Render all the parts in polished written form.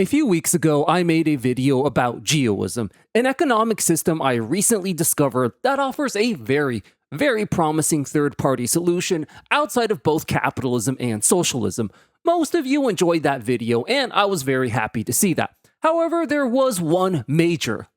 A few weeks ago, I made a video about geoism, an economic system I recently discovered that offers a very promising third-party solution outside of both capitalism and socialism. Most of you enjoyed that video, and I was very happy to see that. However, there was one major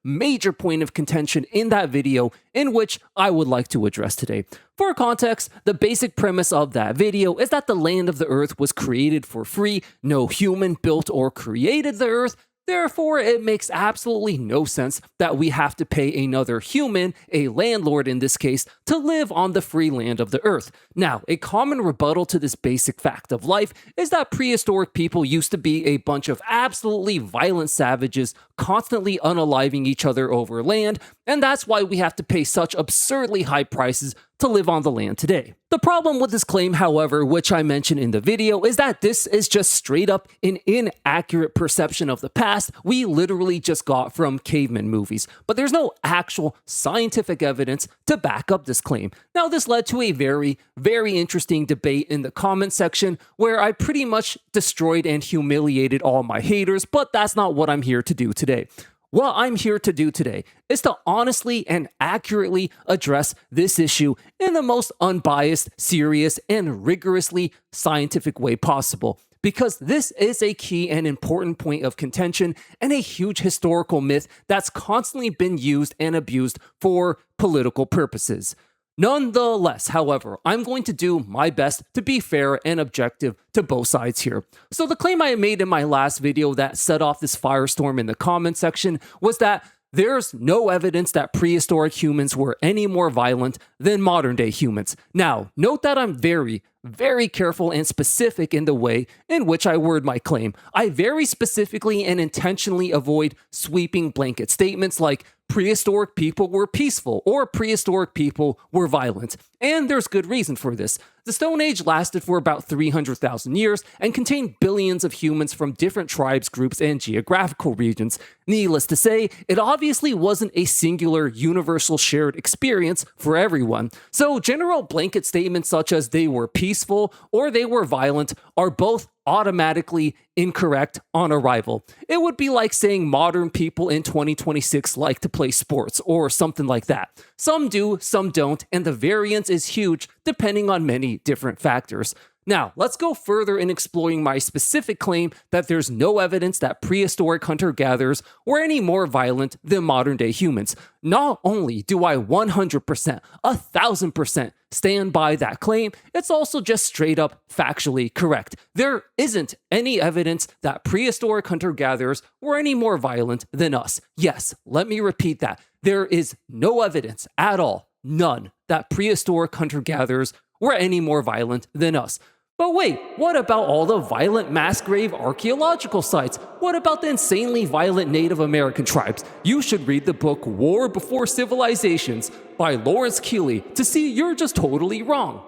point of contention in that video in which I would like to address today. For context, the basic premise of that video is that the land of the earth was created for free, no human built or created the earth. Therefore, it makes absolutely no sense that we have to pay another human, a landlord in this case, to live on the free land of the earth. Now, a common rebuttal to this basic fact of life is that prehistoric people used to be a bunch of absolutely violent savages constantly unaliving each other over land, and that's why we have to pay such absurdly high prices to live on the land today. The problem with this claim, however, which I mentioned in the video, is that this is just straight up an inaccurate perception of the past we literally just got from caveman movies, but there's no actual scientific evidence to back up this claim. Now, this led to a very interesting debate in the comment section where I pretty much destroyed and humiliated all my haters, but that's not what I'm here to do today. What I'm here to do today is to honestly and accurately address this issue in the most unbiased, serious, and rigorously scientific way possible, because this is a key and important point of contention and a huge historical myth that's constantly been used and abused for political purposes. Nonetheless, however, I'm going to do my best to be fair and objective to both sides here. So the claim I made in my last video that set off this firestorm in the comment section was that there's no evidence that prehistoric humans were any more violent than modern day humans. Now, note that I'm very careful and specific in the way in which I word my claim. I very specifically and intentionally avoid sweeping blanket statements like prehistoric people were peaceful or prehistoric people were violent. And there's good reason for this. The Stone Age lasted for about 300,000 years and contained billions of humans from different tribes, groups, and geographical regions. Needless to say, it obviously wasn't a singular, universal shared experience for everyone. So general blanket statements such as they were peaceful or they were violent are both automatically incorrect on arrival. It would be like saying modern people in 2026 like to play sports or something like that. Some do, some don't, and the variance is huge depending on many different factors. Now, let's go further in exploring my specific claim that there's no evidence that prehistoric hunter-gatherers were any more violent than modern-day humans. Not only do I 100%, 1000% stand by that claim, it's also just straight up factually correct. There isn't any evidence that prehistoric hunter-gatherers were any more violent than us. Yes, let me repeat that. There is no evidence at all, none, that prehistoric hunter-gatherers were any more violent than us. But wait, what about all the violent mass grave archaeological sites? What about the insanely violent Native American tribes? You should read the book War Before Civilizations by Lawrence Keeley to see you're just totally wrong.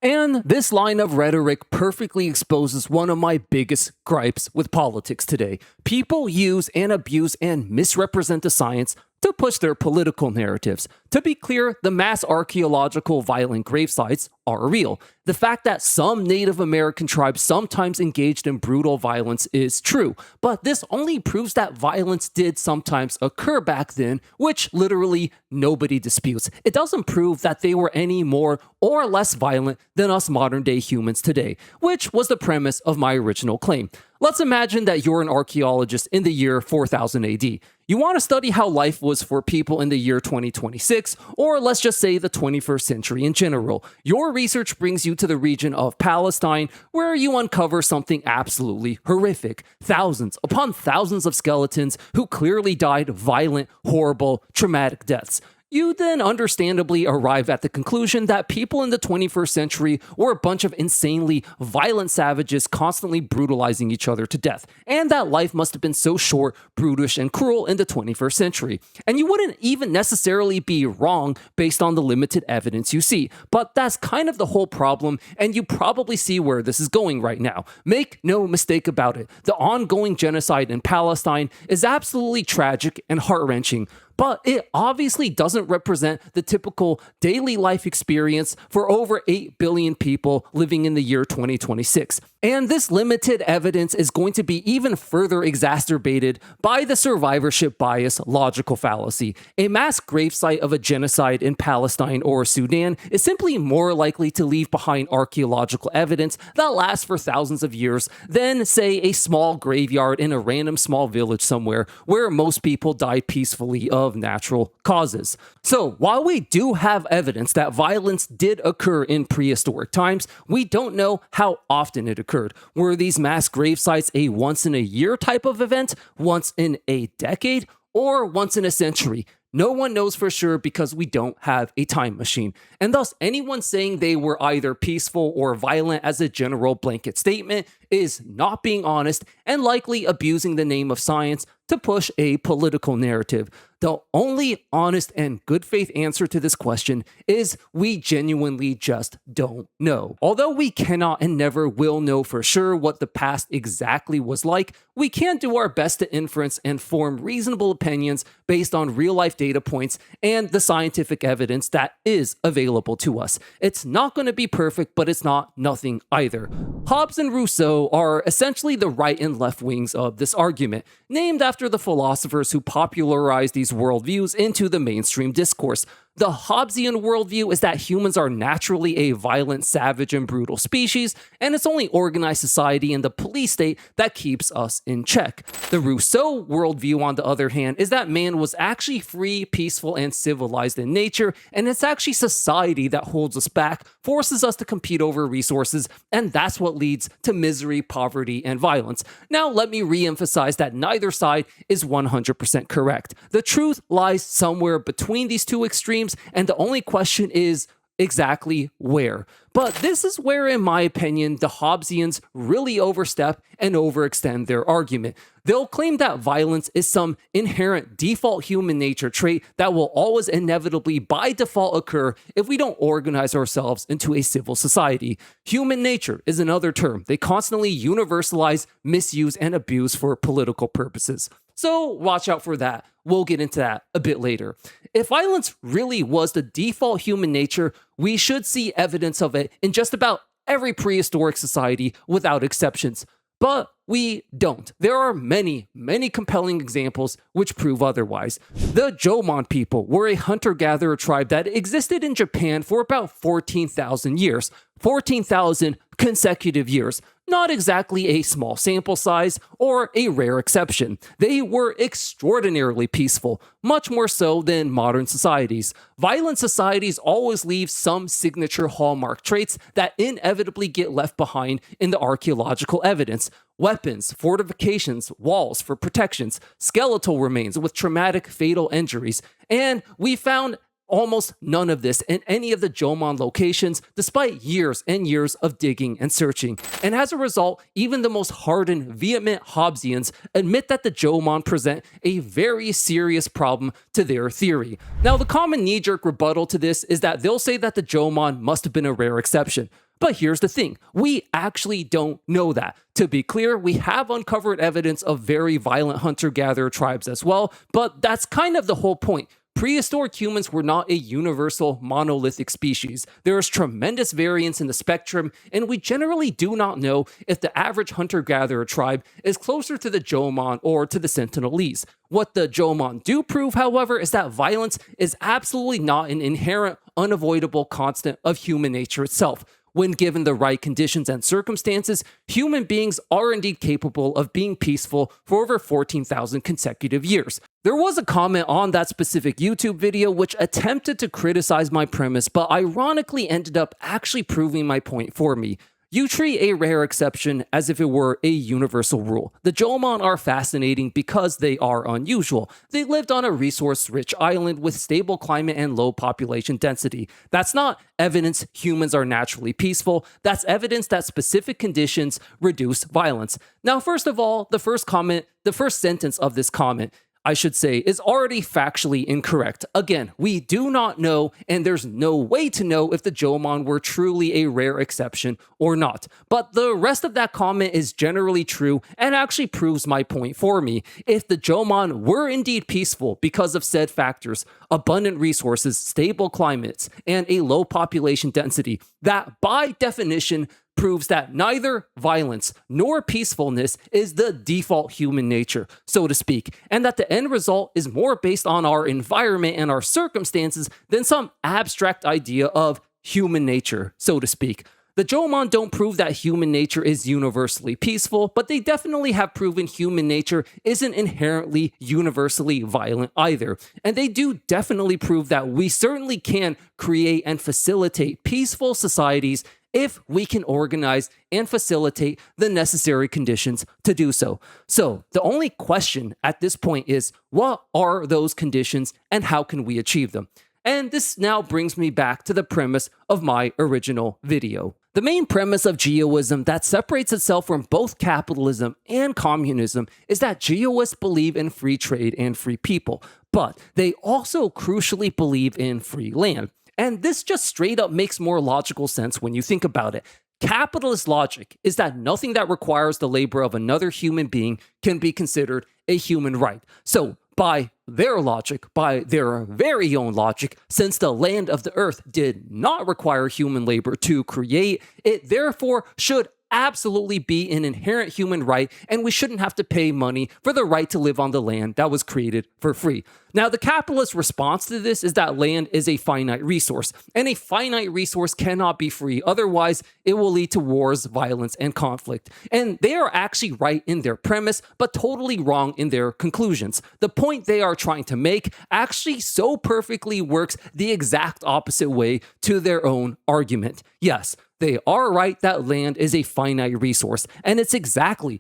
And this line of rhetoric perfectly exposes one of my biggest gripes with politics today. People use and abuse and misrepresent the science to push their political narratives. To be clear, the mass archaeological violent grave sites are real. The fact that some Native American tribes sometimes engaged in brutal violence is true, but this only proves that violence did sometimes occur back then, which literally nobody disputes. It doesn't prove that they were any more or less violent than us modern day humans today, which was the premise of my original claim. Let's imagine that you're an archaeologist in the year 4000 AD. You want to study how life was for people in the year 2026, or let's just say the 21st century in general. Your research brings you to the region of Palestine, where you uncover something absolutely horrific. Thousands upon thousands of skeletons who clearly died violent, horrible, traumatic deaths. You then understandably arrive at the conclusion that people in the 21st century were a bunch of insanely violent savages constantly brutalizing each other to death, and that life must have been so short, brutish, and cruel in the 21st century. And you wouldn't even necessarily be wrong based on the limited evidence you see, but that's kind of the whole problem, and you probably see where this is going right now. Make no mistake about it, the ongoing genocide in Palestine is absolutely tragic and heart-wrenching, but it obviously doesn't represent the typical daily life experience for over 8 billion people living in the year 2026. And this limited evidence is going to be even further exacerbated by the survivorship bias logical fallacy. A mass gravesite of a genocide in Palestine or Sudan is simply more likely to leave behind archaeological evidence that lasts for thousands of years than, say, a small graveyard in a random small village somewhere where most people died peacefully of natural causes. So, while we do have evidence that violence did occur in prehistoric times, we don't know how often it occurred. Were these mass grave sites a once-in-a-year type of event, once in a decade, or once in a century? No one knows for sure because we don't have a time machine. And thus, anyone saying they were either peaceful or violent as a general blanket statement is not being honest and likely abusing the name of science to push a political narrative. The only honest and good faith answer to this question is we genuinely just don't know. Although we cannot and never will know for sure what the past exactly was like, we can do our best to inference and form reasonable opinions based on real life data points and the scientific evidence that is available to us. It's not going to be perfect, but it's not nothing either. Hobbes and Rousseau are essentially the right and left wings of this argument, named after the philosophers who popularized these worldviews into the mainstream discourse. The Hobbesian worldview is that humans are naturally a violent, savage, and brutal species, and it's only organized society and the police state that keeps us in check. The Rousseau worldview, on the other hand, is that man was actually free, peaceful, and civilized in nature, and it's actually society that holds us back, forces us to compete over resources, and that's what leads to misery, poverty, and violence. Now, let me re-emphasize that neither side is 100% correct. The truth lies somewhere between these two extremes, and the only question is exactly where. But this is where, in my opinion, the Hobbesians really overstep and overextend their argument. They'll claim that violence is some inherent default human nature trait that will always inevitably by default occur if we don't organize ourselves into a civil society. Human nature is another term they constantly universalize, misuse, and abuse for political purposes. So watch out for that. We'll get into that a bit later. If violence really was the default human nature, we should see evidence of it in just about every prehistoric society without exceptions. But we don't. There are many, many compelling examples which prove otherwise. The Jomon people were a hunter-gatherer tribe that existed in Japan for about 14,000 years. 14,000 consecutive years. Not exactly a small sample size or a rare exception. They were extraordinarily peaceful, much more so than modern societies. Violent societies always leave some signature hallmark traits that inevitably get left behind in the archaeological evidence. Weapons, fortifications, walls for protections, skeletal remains with traumatic fatal injuries. And we found almost none of this in any of the Jomon locations, despite years and years of digging and searching. And as a result, even the most hardened, vehement Hobbesians admit that the Jomon present a very serious problem to their theory. Now, the common knee-jerk rebuttal to this is that they'll say that the Jomon must have been a rare exception. But here's the thing, we actually don't know that. To be clear, we have uncovered evidence of very violent hunter-gatherer tribes as well, but that's kind of the whole point. Prehistoric humans were not a universal monolithic species. There is tremendous variance in the spectrum, and we generally do not know if the average hunter-gatherer tribe is closer to the Jomon or to the Sentinelese. What the Jomon do prove, however, is that violence is absolutely not an inherent, unavoidable constant of human nature itself. When given the right conditions and circumstances, human beings are indeed capable of being peaceful for over 14,000 consecutive years. There was a comment on that specific YouTube video which attempted to criticize my premise, but ironically ended up actually proving my point for me. You treat a rare exception as if it were a universal rule. The Jomon are fascinating because they are unusual. They lived on a resource-rich island with stable climate and low population density. That's not evidence humans are naturally peaceful. That's evidence that specific conditions reduce violence. Now, first of all, the first sentence of this comment, I should say, is already factually incorrect. Again, we do not know, and there's no way to know if the Jomon were truly a rare exception or not. But the rest of that comment is generally true and actually proves my point for me. If the Jomon were indeed peaceful because of said factors, abundant resources, stable climates, and a low population density, that by definition proves that neither violence nor peacefulness is the default human nature, so to speak, and that the end result is more based on our environment and our circumstances than some abstract idea of human nature, so to speak. The Jomon don't prove that human nature is universally peaceful, but they definitely have proven human nature isn't inherently universally violent either. And they do definitely prove that we certainly can create and facilitate peaceful societies if we can organize and facilitate the necessary conditions to do so. So the only question at this point is, what are those conditions and how can we achieve them? And this now brings me back to the premise of my original video. The main premise of geoism that separates itself from both capitalism and communism is that geoists believe in free trade and free people, but they also crucially believe in free land. And this just straight up makes more logical sense when you think about it. Capitalist logic is that nothing that requires the labor of another human being can be considered a human right. So, by their logic, by their very own logic, since the land of the earth did not require human labor to create, it therefore should absolutely be an inherent human right, and we shouldn't have to pay money for the right to live on the land that was created for free. Now, the capitalist response to this is that land is a finite resource, and a finite resource cannot be free. Otherwise, it will lead to wars, violence, and conflict. And they are actually right in their premise, but totally wrong in their conclusions. The point they are trying to make actually so perfectly works the exact opposite way to their own argument. Yes, they are right that land is a finite resource, and it's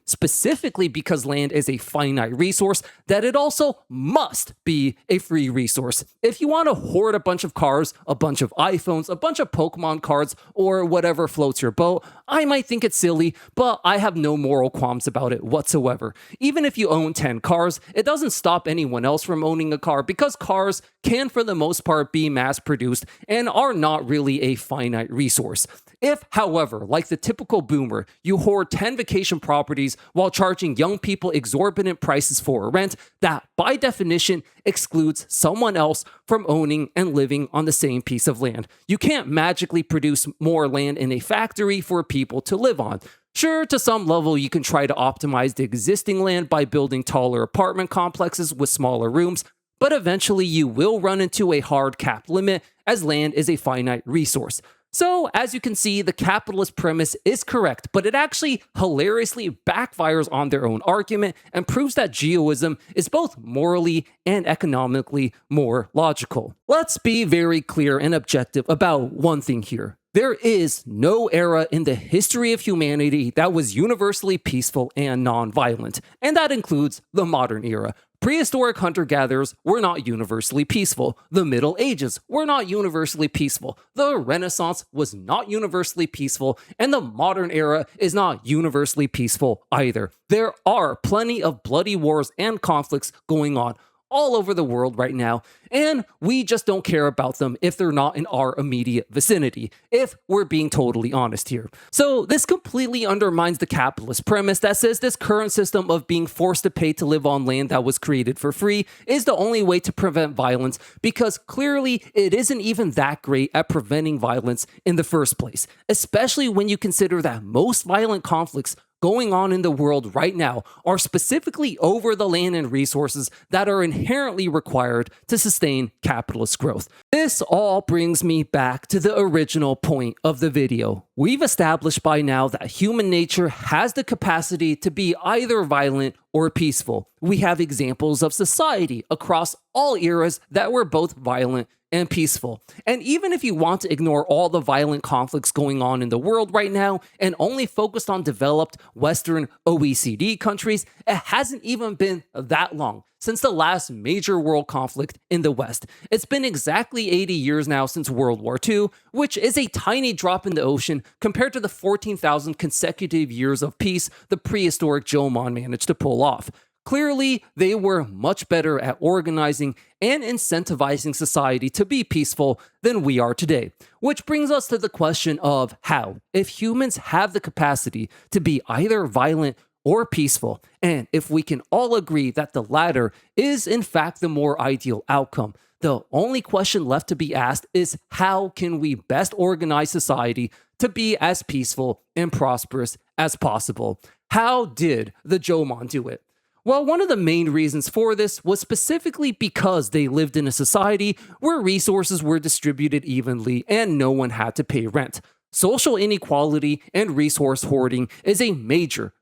specifically because land is a finite resource that it also must be a free resource. If you want to hoard a bunch of cars, a bunch of iPhones, a bunch of Pokemon cards, or whatever floats your boat, I might think it's silly, but I have no moral qualms about it whatsoever. Even if you own 10 cars, it doesn't stop anyone else from owning a car because cars can, for the most part, be mass-produced and are not really a finite resource. If, however, like the typical boomer, you hoard 10 vacation properties while charging young people exorbitant prices for a rent, that by definition excludes someone else from owning and living on the same piece of land. You can't magically produce more land in a factory for people to live on. Sure, to some level, you can try to optimize the existing land by building taller apartment complexes with smaller rooms, but eventually you will run into a hard cap limit as land is a finite resource. So, as you can see, the capitalist premise is correct, but it actually hilariously backfires on their own argument and proves that geoism is both morally and economically more logical. Let's be very clear and objective about one thing here. There is no era in the history of humanity that was universally peaceful and non-violent, and that includes the modern era. Prehistoric hunter-gatherers were not universally peaceful. The Middle Ages were not universally peaceful. The Renaissance was not universally peaceful, and the modern era is not universally peaceful either. There are plenty of bloody wars and conflicts going on all over the world right now, and we just don't care about them if they're not in our immediate vicinity, if we're being totally honest here. So this completely undermines the capitalist premise that says this current system of being forced to pay to live on land that was created for free is the only way to prevent violence, because clearly it isn't even that great at preventing violence in the first place, especially when you consider that most violent conflicts going on in the world right now are specifically over the land and resources that are inherently required to sustain capitalist growth. This all brings me back to the original point of the video. We've established by now that human nature has the capacity to be either violent or peaceful. We have examples of society across all eras that were both violent and peaceful. And even if you want to ignore all the violent conflicts going on in the world right now and only focused on developed Western OECD countries, it hasn't even been that long since the last major world conflict in the West. It's been exactly 80 years now since World War II, which is a tiny drop in the ocean compared to the 14,000 consecutive years of peace the prehistoric Jomon managed to pull off. Clearly, they were much better at organizing and incentivizing society to be peaceful than we are today. Which brings us to the question of how, if humans have the capacity to be either violent or peaceful, and if we can all agree that the latter is in fact the more ideal outcome, the only question left to be asked is how can we best organize society to be as peaceful and prosperous as possible? How did the Jomon do it? Well, one of the main reasons for this was specifically because they lived in a society where resources were distributed evenly and no one had to pay rent. Social inequality and resource hoarding is a major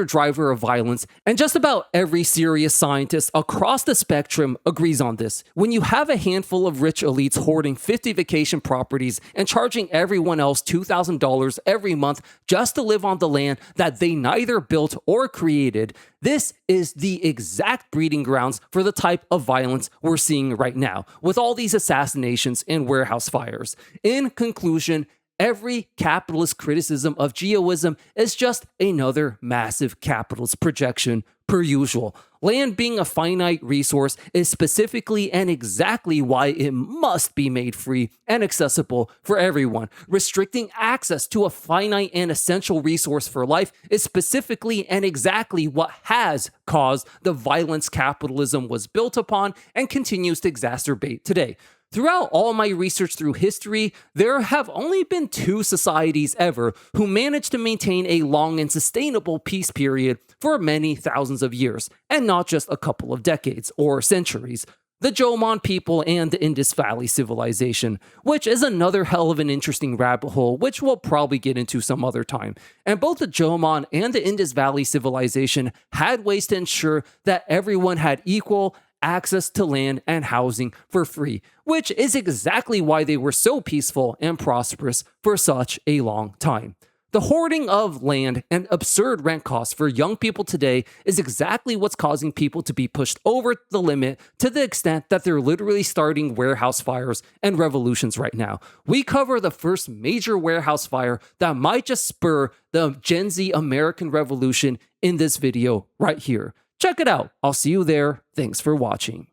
driver of violence, and just about every serious scientist across the spectrum agrees on this. When you have a handful of rich elites hoarding 50 vacation properties and charging everyone else $2,000 every month just to live on the land that they neither built or created, this is the exact breeding grounds for the type of violence we're seeing right now, with all these assassinations and warehouse fires. In conclusion, every capitalist criticism of geoism is just another massive capitalist projection per usual. Land being a finite resource is specifically and exactly why it must be made free and accessible for everyone. Restricting access to a finite and essential resource for life is specifically and exactly what has caused the violence capitalism was built upon and continues to exacerbate today. Throughout all my research through history, there have only been two societies ever who managed to maintain a long and sustainable peace period for many thousands of years, and not just a couple of decades or centuries. The Jomon people and the Indus Valley civilization, which is another hell of an interesting rabbit hole, which we'll probably get into some other time. And both the Jomon and the Indus Valley civilization had ways to ensure that everyone had equal access to land and housing for free, which is exactly why they were so peaceful and prosperous for such a long time. The hoarding of land and absurd rent costs for young people today is exactly what's causing people to be pushed over the limit to the extent that they're literally starting warehouse fires and revolutions right now. We cover the first major warehouse fire that might just spur the Gen Z American Revolution in this video right here. Check it out. I'll see you there. Thanks for watching.